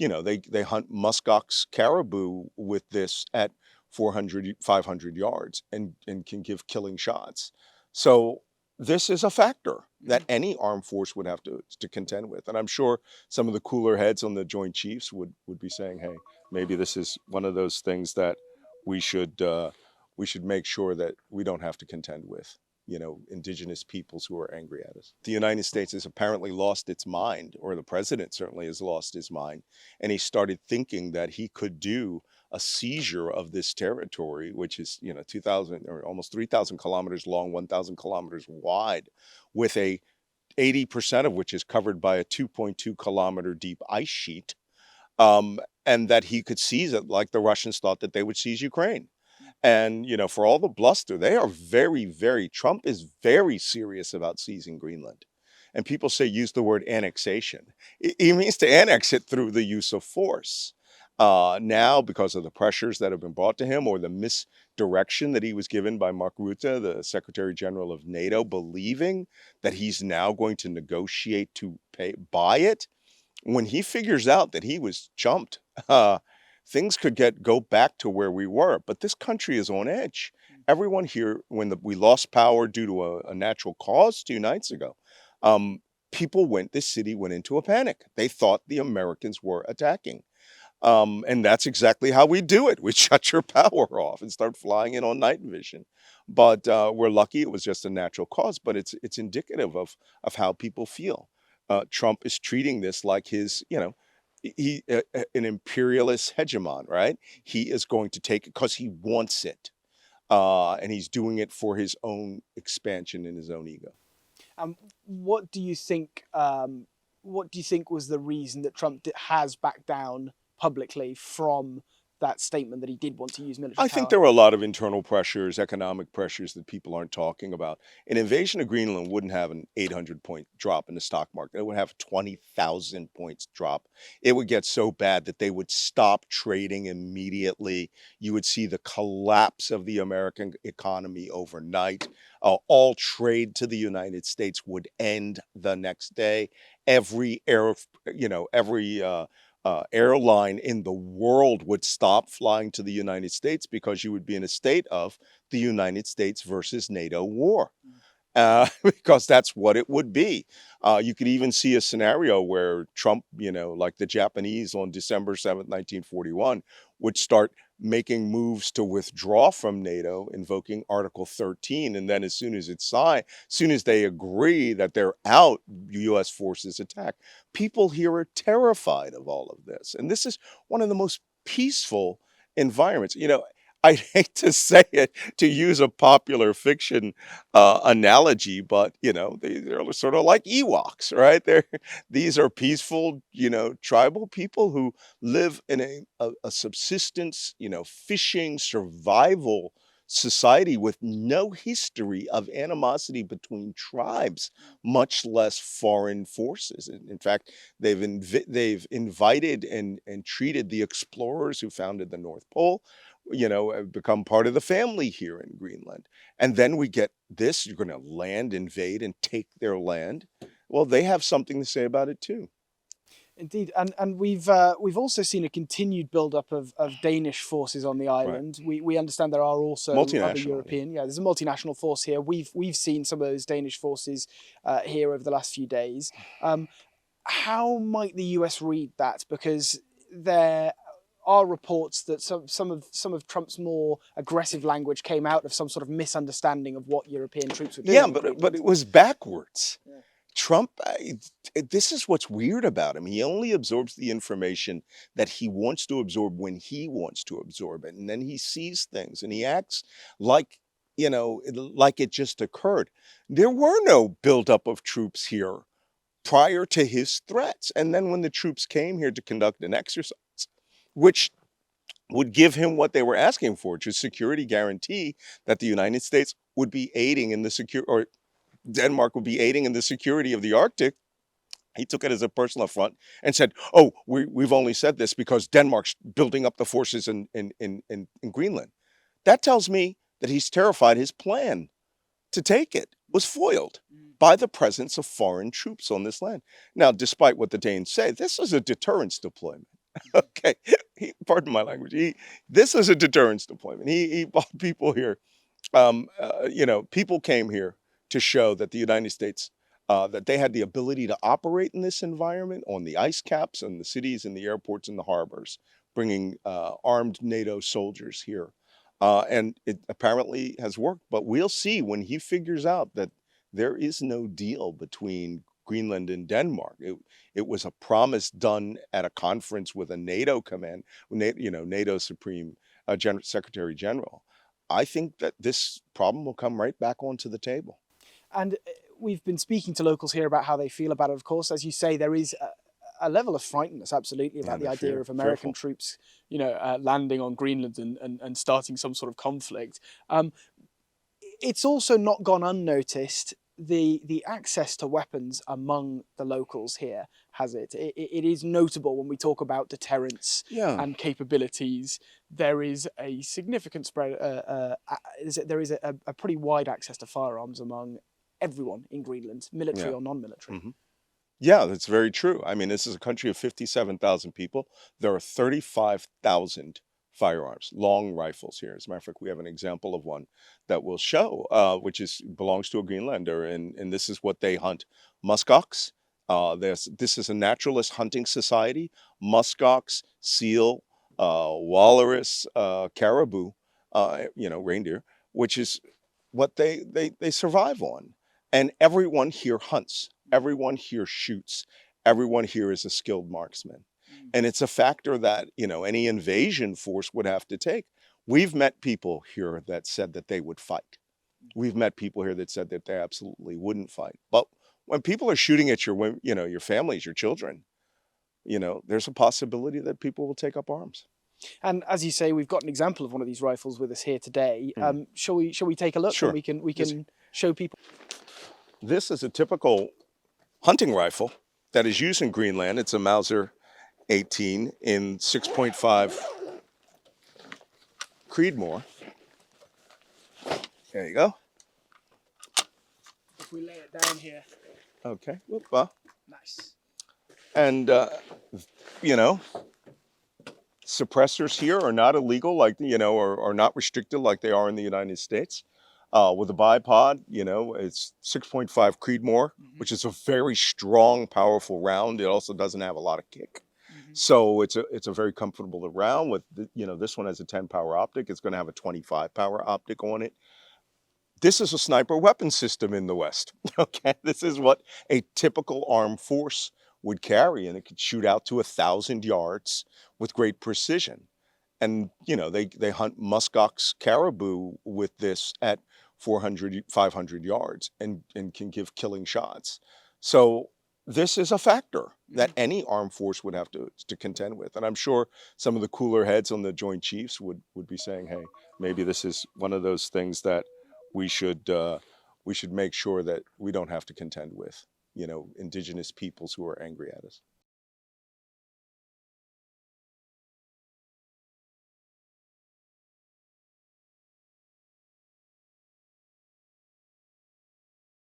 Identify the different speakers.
Speaker 1: they hunt muskox caribou with this at 400, 500 yards and can give killing shots. So this is a factor that any armed force would have to contend with. And I'm sure some of the cooler heads on the Joint Chiefs would be saying, hey, maybe this is one of those things that we should we should make sure that we don't have to contend with, indigenous peoples who are angry at us. The United States has apparently lost its mind, or the president certainly has lost his mind, and he started thinking that he could do a seizure of this territory, which is, 2,000 or almost 3,000 kilometers long, 1,000 kilometers wide, with a 80% of which is covered by a 2.2 kilometer deep ice sheet, and that he could seize it like the Russians thought that they would seize Ukraine. And, for all the bluster, they are Trump is very serious about seizing Greenland. And people say use the word annexation. He means to annex it through the use of force. Now, because of the pressures that have been brought to him or the misdirection that he was given by Mark Rutte, the Secretary General of NATO, believing that he's now going to negotiate to buy it, when he figures out that he was chumped, things could go back to where we were. But this country is on edge. Everyone here, when we lost power due to a natural cause 2 nights ago, this city went into a panic. They thought the Americans were attacking. And that's exactly how we do it. We shut your power off and start flying in on night vision. But we're lucky it was just a natural cause, but it's indicative of how people feel. Trump is treating this like his, an imperialist hegemon, right? He is going to take it because he wants it. And he's doing it for his own expansion and his own ego.
Speaker 2: What do you think? What do you think was the reason that Trump has backed down publicly from that statement that he did want to use military
Speaker 1: I
Speaker 2: power?
Speaker 1: think there were a lot of internal pressures, economic pressures that people aren't talking about. An invasion of Greenland wouldn't have an 800-point drop in the stock market. It would have 20,000 points drop. It would get so bad that they would stop trading immediately. You would see the collapse of the American economy overnight. All trade to the United States would end the next day. Every airline in the world would stop flying to the United States because you would be in a state of the United States versus NATO war. Because that's what it would be. You could even see a scenario where Trump, like the Japanese on December 7th, 1941, would start making moves to withdraw from NATO, invoking Article 13. And then as soon as it's signed, as soon as they agree that they're out, U.S. forces attack. People here are terrified of all of this. And this is one of the most peaceful environments. I hate to say it, to use a popular fiction analogy, but they're sort of like Ewoks, right? These are peaceful, tribal people who live in a subsistence, fishing, survival society with no history of animosity between tribes, much less foreign forces. In fact, they've invited and treated the explorers who founded the North Pole, have become part of the family here in Greenland. And then we get this, you're going to land, invade, and take their land. Well, they have something to say about it too.
Speaker 2: Indeed, and we've also seen a continued build-up of Danish forces on the island.
Speaker 1: Right.
Speaker 2: We understand there are also other European.
Speaker 1: Yeah,
Speaker 2: there's a multinational force here. We've seen some of those Danish forces here over the last few days. How might the US read that? Because there are reports that some of Trump's more aggressive language came out of some sort of misunderstanding of what European troops were doing.
Speaker 1: Yeah, but it was backwards. Yeah. Trump, this is what's weird about him. He only absorbs the information that he wants to absorb when he wants to absorb it. And then he sees things and he acts like, like it just occurred. There were no buildup of troops here prior to his threats. And then when the troops came here to conduct an exercise, which would give him what they were asking for, which is security guarantee that the United States would be aiding in the or Denmark would be aiding in the security of the Arctic. He took it as a personal affront and said, "Oh, we've only said this because Denmark's building up the forces in Greenland." That tells me that he's terrified his plan to take it was foiled by the presence of foreign troops on this land. Now, despite what the Danes say, this is a deterrence deployment. Okay, pardon my language. This is a deterrence deployment. He brought people here. People came here to show that the United States, that they had the ability to operate in this environment on the ice caps and the cities and the airports and the harbors, bringing armed NATO soldiers here. And it apparently has worked, but we'll see when he figures out that there is no deal between Greenland and Denmark. It was a promise done at a conference with a NATO command, NATO Supreme Secretary General. I think that this problem will come right back onto the table.
Speaker 2: And we've been speaking to locals here about how they feel about it. Of course, as you say, there is a level of frightenness, absolutely, about the idea of American troops, landing on Greenland and starting some sort of conflict. It's also not gone unnoticed the access to weapons among the locals here, has it? It is notable when we talk about deterrence and capabilities. There is a significant spread. There is a pretty wide access to firearms among everyone in Greenland, military or non-military.
Speaker 1: Mm-hmm. Yeah, that's very true. I mean, this is a country of 57,000 people. There are 35,000 firearms, long rifles here. As a matter of fact, we have an example of one that will show, which belongs to a Greenlander, and this is what they hunt: muskox. This is a naturalist hunting society. Muskox, seal, walrus, caribou, reindeer, which is what they survive on. And everyone here hunts. Everyone here shoots. Everyone here is a skilled marksman. And it's a factor that, any invasion force would have to take. We've met people here that said that they would fight. We've met people here that said that they absolutely wouldn't fight. But when people are shooting at your families, your children, there's a possibility that people will take up arms.
Speaker 2: And as you say, we've got an example of one of these rifles with us here today. Shall we take a look?
Speaker 1: Sure.
Speaker 2: And we can show people.
Speaker 1: This is a typical hunting rifle that is used in Greenland. It's a Mauser 18 in 6.5 Creedmoor. There you go.
Speaker 2: If we lay it down here.
Speaker 1: Okay.
Speaker 2: Nice.
Speaker 1: And, suppressors here are not illegal, are not restricted like they are in the United States. With a bipod, it's 6.5 Creedmoor, which is a very strong, powerful round. It also doesn't have a lot of kick. So it's a very comfortable round. With this one has a 10 power optic. It's going to have a 25 power optic on it. This is a sniper weapon system in the West. Okay, this is what a typical armed force would carry, and it could shoot out to 1,000 yards with great precision. And they hunt muskox caribou with this at 400, 500 yards and can give killing shots. So this is a factor that any armed force would have to contend with. And I'm sure some of the cooler heads on the Joint Chiefs would be saying, hey, maybe this is one of those things that we should make sure that we don't have to contend with, indigenous peoples who are angry at us.